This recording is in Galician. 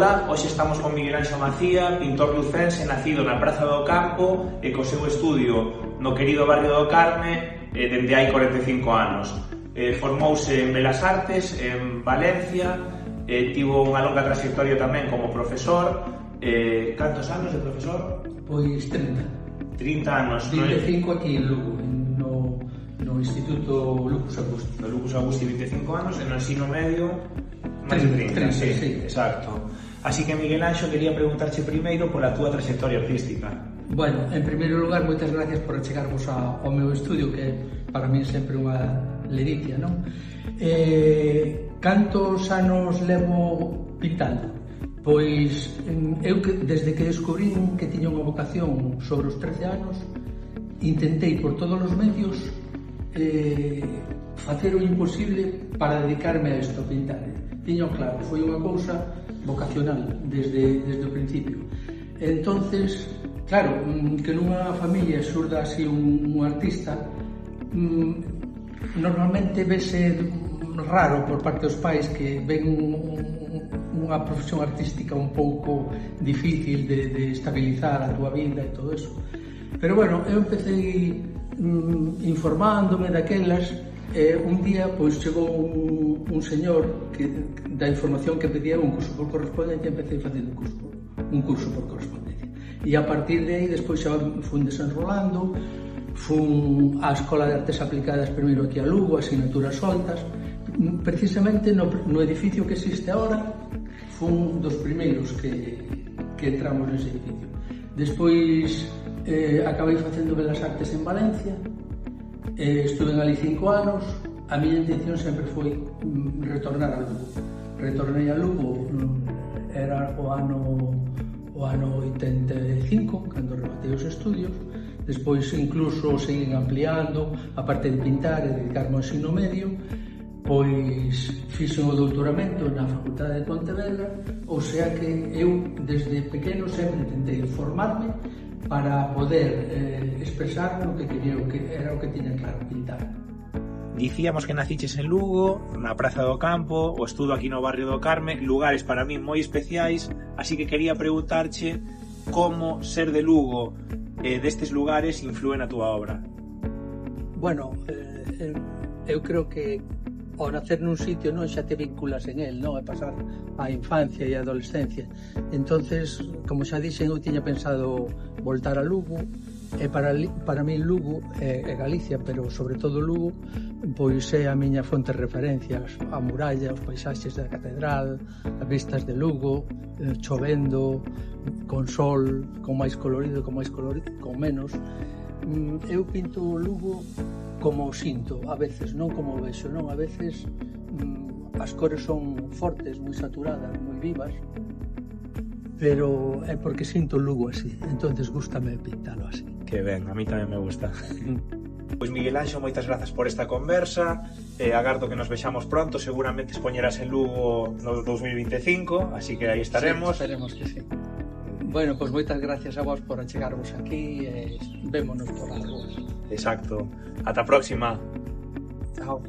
Ola, hoxe estamos con Miguel Anxo Macía, pintor lucense nacido na Praza do Campo e co seu estudio no querido barrio do Carme dende hai 45 anos. Formouse en Belas Artes, en Valencia, tivo unha longa trayectoria tamén como profesor. Cantos anos de profesor? Pois 30. 30 anos. 25 aquí en Lugo, no Instituto Lucus Augusti. No Lucus Augusti 25 anos, e no ensino medio máis de 30, sí, exacto. Así que, Miguel Anxo, quería preguntarche primeiro pola túa trayectoria artística. Bueno, en primeiro lugar, moitas gracias por achegarvos ao meu estudio, que para mí é sempre unha ledicia, non? Cantos anos levo pintando? Pois, eu desde que descubrín que tiña unha vocación sobre os 13 anos, intentei por todos os medios facer o imposible para dedicarme a isto, a pintar. Tiño claro, foi unha cousa vocacional desde o principio. Entonces, claro, que nunha familia surda así un artista, normalmente vese raro por parte dos pais que ven unha profesión artística un pouco difícil de estabilizar a túa vida e todo eso. Pero bueno, eu empecé informándome daquelas. Un día pois chegou un señor que da información que pedía un curso por correspondencia, empecé facendo un curso por correspondencia, e a partir de aí despois xa fun desenrolando, fun á Escola de Artes Aplicadas primeiro aquí a Lugo, asignaturas soltas, precisamente no edificio que existe agora, fun dos primeiros que entramos nese edificio. Despois acabei facendo Belas Artes en Valencia. Estuve ali 5 anos. A miña intención sempre foi retornar a Lugo. Retornei a Lugo, era o ano 85, cando rematei os estudios. Despois incluso seguín ampliando, a parte de pintar e dedicarme ao ensino medio. Pois fixe o doutoramento na Facultade de Pontevedra, ou sea que eu desde pequeno sempre intentei formarme para poder expresar o que quería, era o que tiña claro, pintar. Dicíamos que naciches en Lugo, na Praza do Campo, o estudo aquí no barrio do Carme, lugares para min moi especiais, así que quería preguntarche como ser de Lugo destes lugares inflúe na túa obra. Bueno, eu creo que ao nacer nun sitio non xa te vinculas en el, non? A pasar a infancia e a adolescencia. Entonces, como xa dixen, eu tiña pensado voltar a Lugo, e para mí Lugo é Galicia, pero sobre todo Lugo pois é a miña fonte de referencias, a muralla, os paisaxes da catedral, as vistas de Lugo, chovendo, con sol, con máis colorido, con menos. Eu pinto Lugo como o sinto, a veces, non como o vexo, non? A veces as cores son fortes, moi saturadas, moi vivas, pero é porque sinto Lugo así, entonces gústame pintalo así. Que ben, a mí tamén me gusta. Pois Miguel Anxo, moitas grazas por esta conversa, agardo que nos vexamos pronto, seguramente expoñerás en Lugo no 2025, así que aí estaremos. Sí, esperemos que sí. Bueno, pois moitas gracias a vos por achegarvos aquí e vémonos por as ruas. Exacto. Ata a próxima. Chao.